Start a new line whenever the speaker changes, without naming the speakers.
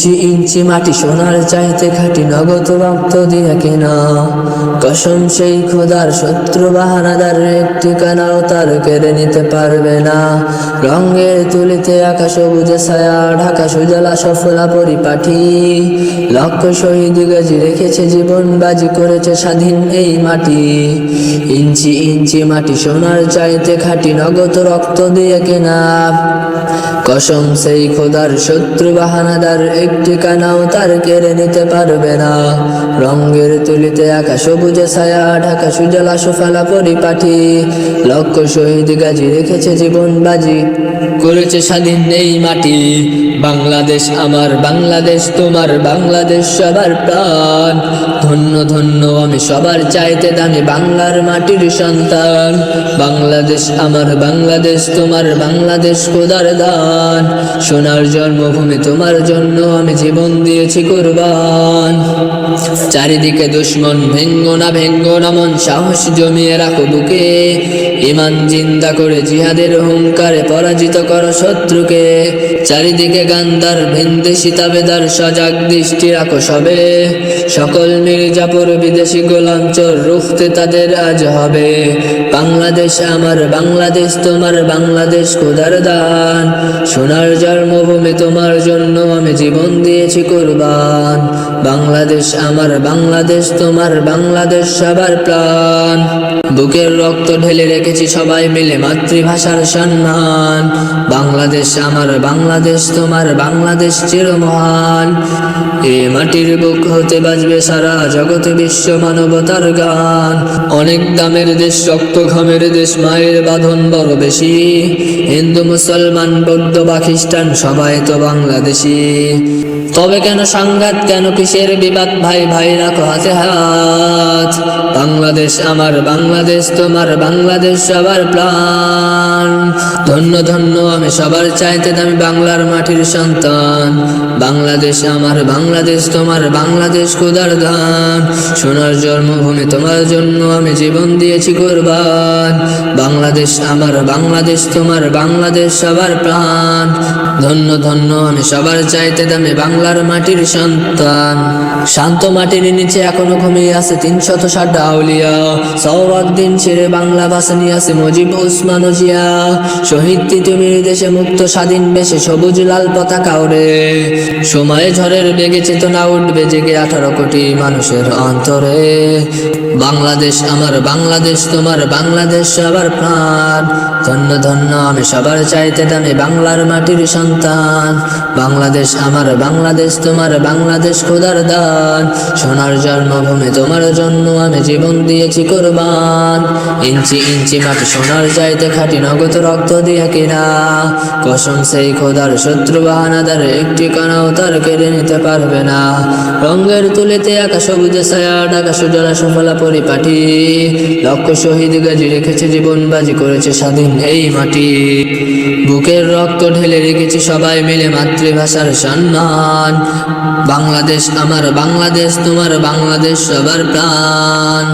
ইঞ্চি ইঞ্চি মাটি সোনার চাইতে খাঁটি, নগদ রক্ত দিয়ে কেনা। কসম সেই খোদার, শত্রু বাহানাদার একটি কানাও তার কেড়ে নিতে পারবে না। রঙের তুলিতে আকাশ সবুজে ছায়া ঢাকা, সুজলা সফলা পরিপাটি। লক্ষ শহীদ গাজী রেখেছে জীবন বাজি, করেছে স্বাধীন এই মাটি। ইঞ্চি ইঞ্চি মাটি সোনার চাইতে খাঁটি, নগদ রক্ত দিয়ে কেনা। কসম সেই খোদার, শত্রু বাহানাদার একটি কানাও তার কেড়ে নিতে পারবে না। রঙের তুলিতে আকাশ সবুজে ছায়া ঢাকা, সুজলা সফলা পরিপাটি। লক্ষ শহীদ গাজী রেখেছে জীবন বাজি, করেছে স্বাধীন এই মাটি। বাংলাদেশ আমার, বাংলাদেশ তোমার, বাংলাদেশ সবার প্রাণ। ধন্য ধন্য আমি সবার চাইতে দামি বাংলার মাটির সন্তান। বাংলাদেশ আমার, বাংলাদেশ তোমার, বাংলাদেশ খোদার দান। সোনার জন্মভূমি তোমার জন্য আমি জীবন দিয়েছি কুরবান। চারিদিকে দুশ্মন, ভেঙ্গো না মন, সাহস জমিয়ে রাখো বুকে। ইমান জিন্দা করে জিহাদের হুঙ্কারে পরাজিত করো শত্রুকে। চারিদিকে গান্ধার, ভিনদেশি তাবেদার, সজাগ দৃষ্টি রাখো সবে। সকল মির্জাপুর বিদেশি গোলাঞ্চর, রুখতে তাদের আজ হবে। বাংলাদেশ আমার, বাংলাদেশ তোমার, বাংলাদেশ খোদার দান। সোনার জন্মভূমি তোমার জন্য আমি জীবন দিয়েছি কুরবান। বাংলাদেশ আমার, বাংলাদেশ তোমার, বাংলাদেশ সবার প্রাণ। বুকের রক্ত ঢেলে রেখেছি সবাই মিলে মাতৃভাষার সম্মান। বাংলাদেশ আমার, বাংলাদেশ তোমার, বাংলাদেশ চিরমহান। এ মাটির বুক হতে বাজবে সারা জগতে বিশ্ব মানবতার গান। অনেক দামের দেশ, রক্ত ঘামের দেশ, মায়ের বাঁধন বড় বেশি। হিন্দু মুসলমান বৌদ্ধ বা খ্রিস্টান সবাই তো বাংলাদেশি। তবে কেন সংঘাত, কেন কিসের বিবাদ, ভাই ভাই রাখো হাতে হাত। বাংলাদেশ আমার, বাংলাদেশ তোমার, বাংলাদেশ সবার প্রাণ। ধন্য ধন্য আমি সবার চাইতে দামি বাংলার মাটির সন্তান। বাংলাদেশ আমার, বাংলাদেশ তোমার, বাংলাদেশ খোদার দান। সোনার জন্মভূমি তোমার জন্য আমি জীবন দিয়েছি কুরবান। বাংলাদেশ আমার, বাংলাদেশ তোমার, বাংলাদেশ সবার প্রাণ। ধন্য ধন্য আমি সবার চাইতে দামি বাংলার মাটির সন্তান। শান্ত মাটির নিচে এখনো ঘুমিয়ে আছে ৩৬০ আউলিয়া। সওয়াদ্দিন ছেড়ে বাংলা ভাষা নিয়ে আছে মুজিব উসমান ও জিয়া। শহীদ তিতুমির দেশে মুক্ত স্বাধীন বেশে সবুজ লাল পতাকা ওড়ে। সময় ঝড়ের বেগে চেতনা উঠবে জেগে ১৮ কোটি মানুষের অন্তরে। বাংলাদেশ আমার, বাংলাদেশ তোমার, বাংলাদেশ সবার প্রাণ। ধন্য ধন্য আমি সবার চাইতে দামি বাংলার মাটির সন্তান। বাংলাদেশ আমার, বাংলাদেশ তোমার, বাংলাদেশ খোদার দান। সোনার জন্মভূমি তোমার জন্য আমি জীবন দিয়েছি কুরবান। ইঞ্চি ইঞ্চি মাটি সোনার চাইতে খাঁটি, নগদ রক্ত দিয়ে কেনা। কসম সেই খোদার, শত্রু বাহানাদার একটি কানাও তার কেড়ে নিতে পারবে না। রঙের তুলিতে আকাশ সবুজে ছায়া ঢাকা, সুজলা সফলা পরিপাটি। লক্ষ শহীদ গাজী রেখেছে জীবন বাজি, করেছে স্বাধীন এই মাটি। বুকের রক্ত ঢেলে রেখেছি সবাই মিলে মাতৃভাষার সম্মান। বাংলাদেশ আমার, বাংলাদেশ তোমার, বাংলাদেশ সবার প্রাণ।